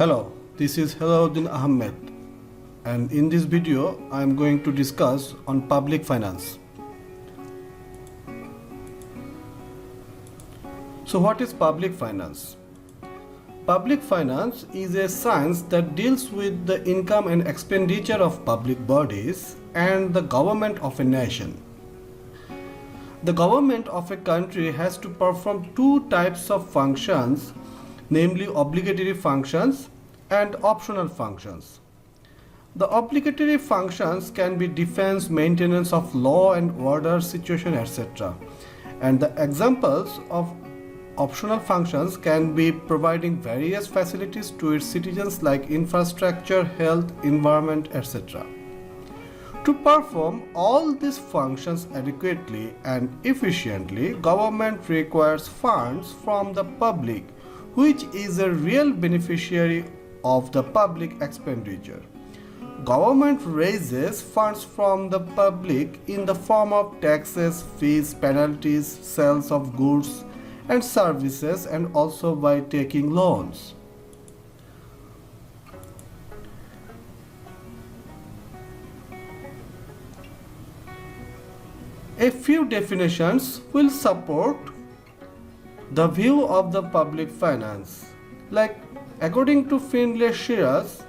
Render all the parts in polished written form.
Hello, this is Helauddin Ahmed, and in this video I am going to discuss on public finance. So what is public finance? Public finance is a science that deals with the income and expenditure of public bodies and the government of a nation. The government of a country has to perform two types of functions, namely obligatory functions and optional functions. The obligatory functions can be defense, maintenance of law and order, situation, etc. And the examples of optional functions can be providing various facilities to its citizens like infrastructure, health, environment, etc. To perform all these functions adequately and efficiently, government requires funds from the public, which is a real beneficiary of the public expenditure. Government raises funds from the public in the form of taxes, fees, penalties, sales of goods and services, and also by taking loans. A few definitions will support the view of the public finance. Like according to Findlay Shiras,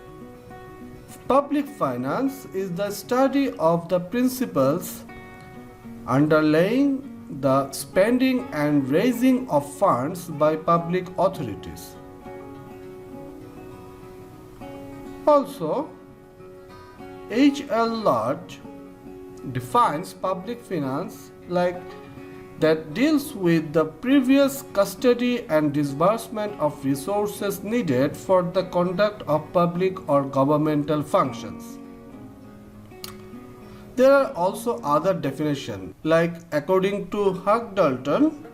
public finance is the study of the principles underlying the spending and raising of funds by public authorities. Also, H.L. Lodge defines public finance like that deals with the previous custody and disbursement of resources needed for the conduct of public or governmental functions. There are also other definitions, like according to Huck Dalton,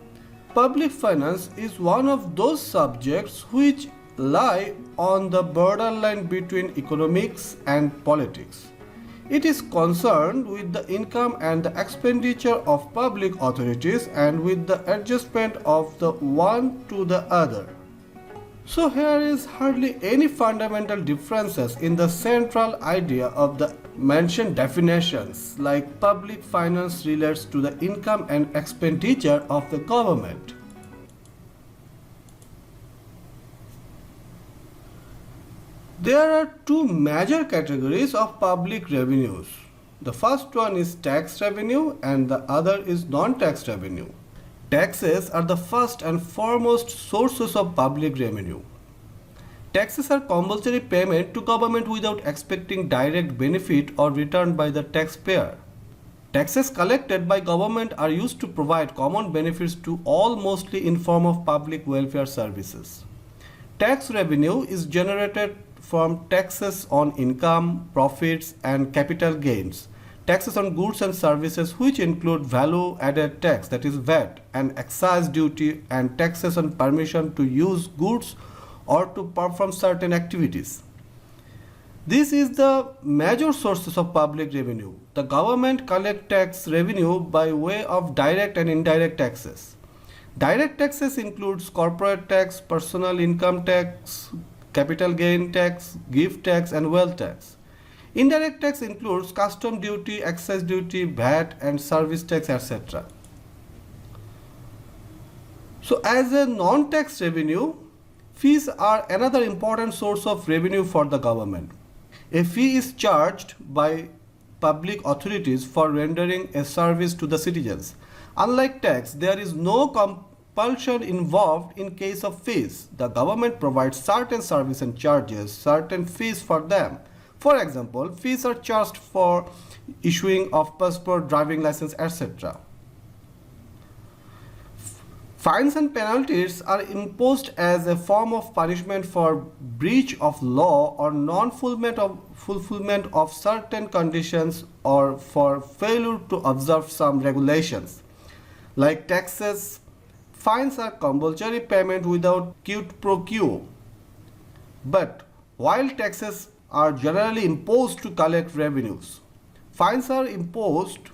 public finance is one of those subjects which lie on the borderline between economics and politics. It is concerned with the income and the expenditure of public authorities and with the adjustment of the one to the other. So here is hardly any fundamental differences in the central idea of the mentioned definitions, like public finance relates to the income and expenditure of the government. There are two major categories of public revenues. The first one is tax revenue and the other is non-tax revenue. Taxes are the first and foremost sources of public revenue. Taxes are compulsory payment to government without expecting direct benefit or return by the taxpayer. Taxes collected by government are used to provide common benefits to all, mostly in form of public welfare services. Tax revenue is generated from taxes on income, profits and capital gains, taxes on goods and services which include value added tax, that is VAT, and excise duty, and taxes on permission to use goods or to perform certain activities. This is the major sources of public revenue. The government collects tax revenue by way of direct and indirect taxes. Direct taxes includes corporate tax, personal income tax, capital gain tax, gift tax and wealth tax. Indirect tax includes custom duty, excise duty, VAT and service tax, etc. So as a non-tax revenue, fees are another important source of revenue for the government. A fee is charged by public authorities for rendering a service to the citizens. Unlike tax, there is no compulsion involved in case of fees. The government provides certain service and charges certain fees for them. For example, fees are charged for issuing of passport, driving license, etc. Fines and penalties are imposed as a form of punishment for breach of law or non-fulfillment of certain conditions or for failure to observe some regulations. Like taxes, fines are compulsory payment without quid pro quo. But while taxes are generally imposed to collect revenues, fines are imposed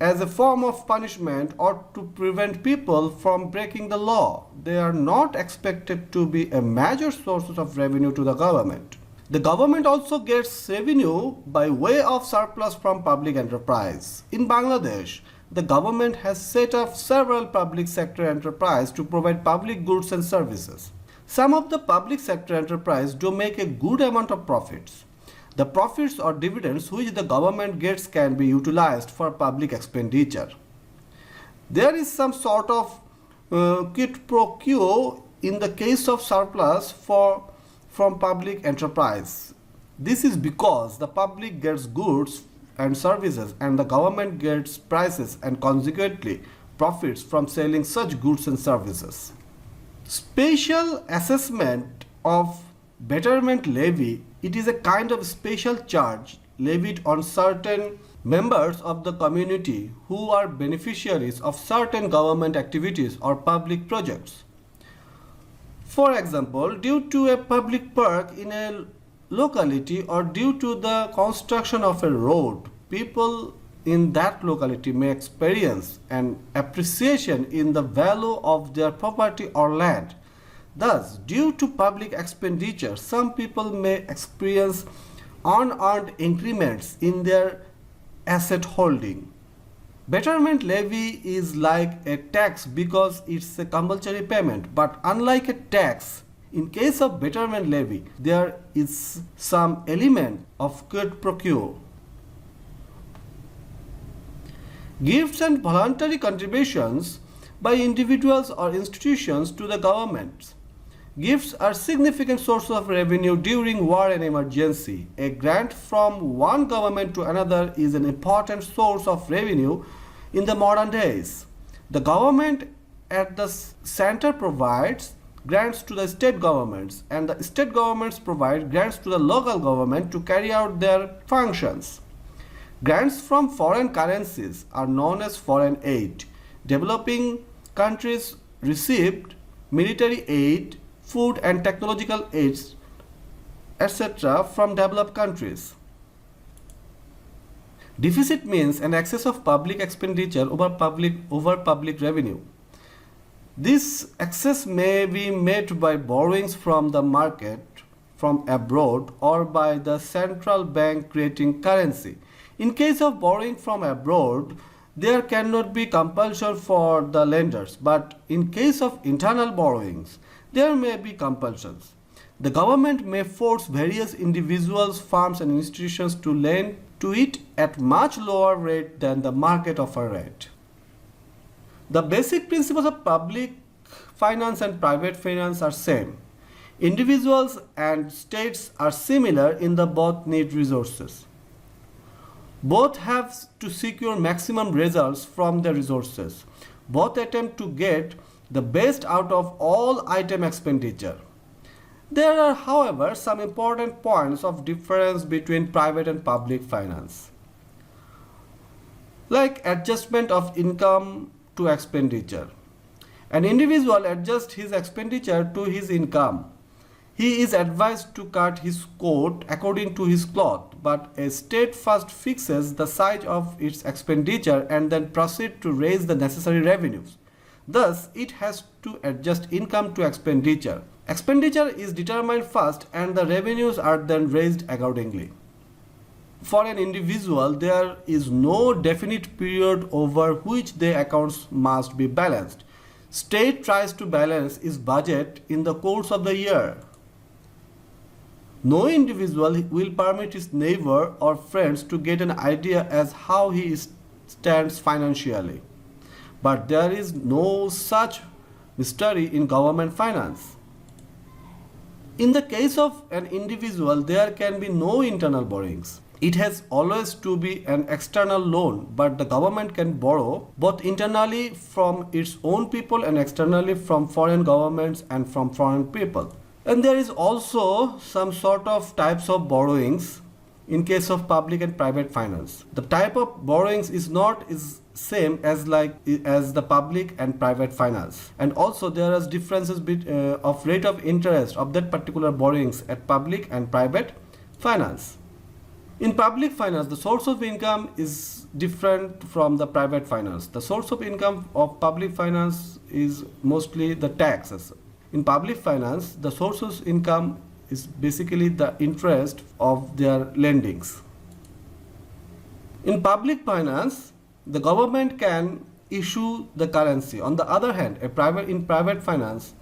as a form of punishment or to prevent people from breaking the law. They are not expected to be a major source of revenue to the government. The government also gets revenue by way of surplus from public enterprise. In Bangladesh, the government has set up several public sector enterprises to provide public goods and services. Some of the public sector enterprises do make a good amount of profits. The profits or dividends which the government gets can be utilized for public expenditure. There is some sort of quid pro quo in the case of surplus from public enterprise. This is because the public gets goods and services and the government gets prices and consequently profits from selling such goods and services. Special assessment of betterment levy, it is a kind of special charge levied on certain members of the community who are beneficiaries of certain government activities or public projects. For example, due to a public park in a locality or due to the construction of a road, people in that locality may experience an appreciation in the value of their property or land. Thus, due to public expenditure, some people may experience unearned increments in their asset holding. Betterment levy is like a tax because it's a compulsory payment, but unlike a tax, in case of betterment levy, there is some element of quid pro quo. Gifts and voluntary contributions by individuals or institutions to the government. Gifts are significant sources of revenue during war and emergency. A grant from one government to another is an important source of revenue in the modern days. The government at the center provides grants to the state governments and the state governments provide grants to the local government to carry out their functions. Grants from foreign currencies are known as foreign aid. Developing countries received military aid, food and technological aids, etc. from developed countries. Deficit means an excess of public expenditure over public revenue. This excess may be met by borrowings from the market, from abroad, or by the central bank creating currency. In case of borrowing from abroad, there cannot be compulsion for the lenders, but in case of internal borrowings, there may be compulsions. The government may force various individuals, firms and institutions to lend to it at much lower rate than the market offer rate. The basic principles of public finance and private finance are same. Individuals and states are similar in the both need resources. Both have to secure maximum results from their resources. Both attempt to get the best out of all item expenditure. There are, however, some important points of difference between private and public finance, like adjustment of income to expenditure. An individual adjusts his expenditure to his income. He is advised to cut his coat according to his cloth, but a state first fixes the size of its expenditure and then proceeds to raise the necessary revenues. Thus, it has to adjust income to expenditure. Expenditure is determined first and the revenues are then raised accordingly. For an individual, there is no definite period over which their accounts must be balanced. State tries to balance its budget in the course of the year. No individual will permit his neighbor or friends to get an idea as how he stands financially. But there is no such mystery in government finance. In the case of an individual, there can be no internal borrowings. It has always to be an external loan, but the government can borrow both internally from its own people and externally from foreign governments and from foreign people. And there is also some sort of types of borrowings in case of public and private finance. The type of borrowings is not same as the public and private finance, and also there are differences of rate of interest of that particular borrowings at public and private finance. In public finance, the source of income is different from the private finance. The source of income of public finance is mostly the taxes. In public finance, the source of income is basically the interest of their lendings. In public finance, the government can issue the currency. On the other hand, in private finance,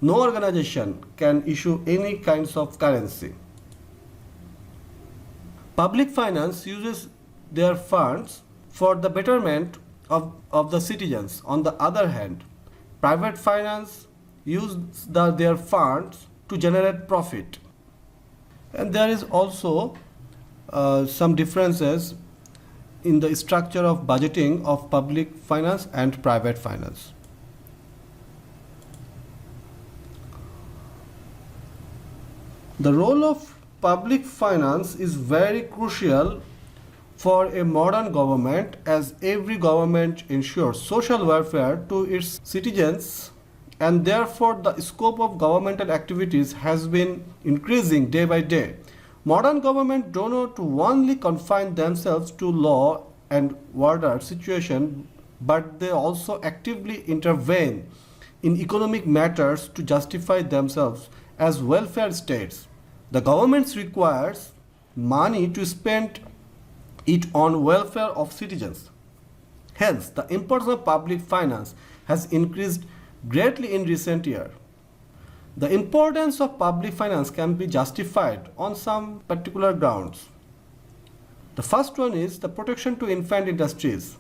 no organization can issue any kinds of currency. Public finance uses their funds for the betterment of the citizens. On the other hand, private finance uses their funds to generate profit. And there is also some differences in the structure of budgeting of public finance and private finance. The role of public finance is very crucial for a modern government, as every government ensures social welfare to its citizens, and therefore the scope of governmental activities has been increasing day by day. Modern governments do not only confine themselves to law and order situation, but they also actively intervene in economic matters to justify themselves as welfare states. The government requires money to spend it on welfare of citizens. Hence, the importance of public finance has increased greatly in recent years. The importance of public finance can be justified on some particular grounds. The first one is the protection to infant industries.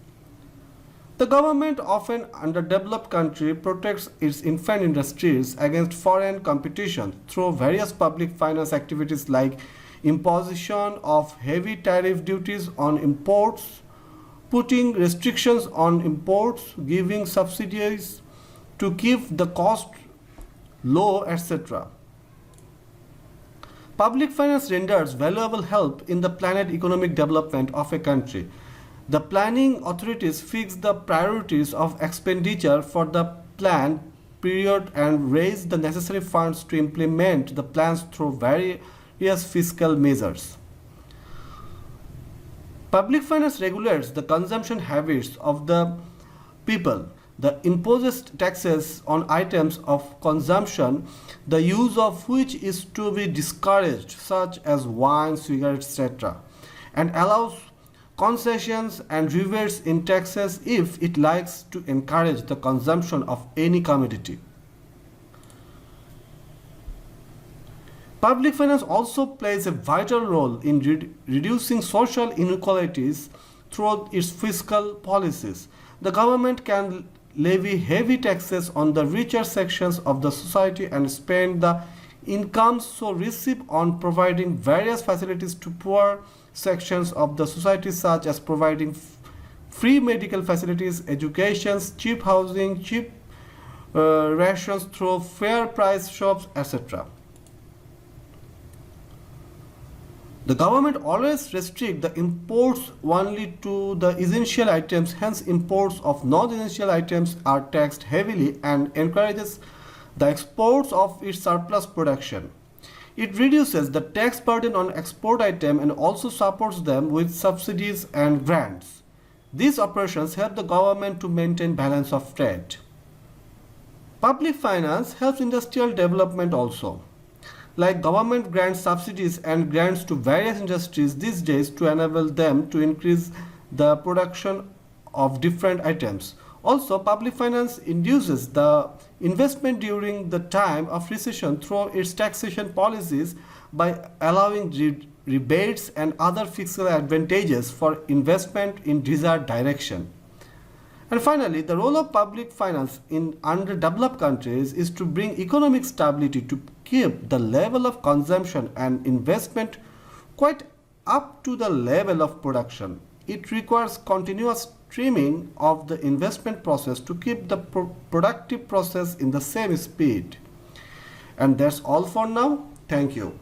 The government, often underdeveloped country, protects its infant industries against foreign competition through various public finance activities like imposition of heavy tariff duties on imports, putting restrictions on imports, giving subsidies to keep the cost low, etc. Public finance renders valuable help in the planned economic development of a country. The planning authorities fix the priorities of expenditure for the planned period and raise the necessary funds to implement the plans through various fiscal measures. Public finance regulates the consumption habits of the people. The imposes taxes on items of consumption, the use of which is to be discouraged, such as wine, cigarettes, etc., and allows concessions and rebates in taxes if it likes to encourage the consumption of any commodity. Public finance also plays a vital role in reducing social inequalities through its fiscal policies. The government can levy heavy taxes on the richer sections of the society and spend the incomes so received on providing various facilities to poor sections of the society, such as providing free medical facilities, education, cheap housing, cheap rations through fair price shops, etc. The government always restricts the imports only to the essential items, hence imports of non-essential items are taxed heavily and encourages the exports of its surplus production. It reduces the tax burden on export items and also supports them with subsidies and grants. These operations help the government to maintain balance of trade. Public finance helps industrial development also. Like government grants subsidies and grants to various industries these days to enable them to increase the production of different items. Also, public finance induces the investment during the time of recession through its taxation policies by allowing rebates and other fiscal advantages for investment in desired direction. And finally, the role of public finance in underdeveloped countries is to bring economic stability, to keep the level of consumption and investment quite up to the level of production. It requires continuous trimming of the investment process to keep the productive process in the same speed. And that's all for now. Thank you.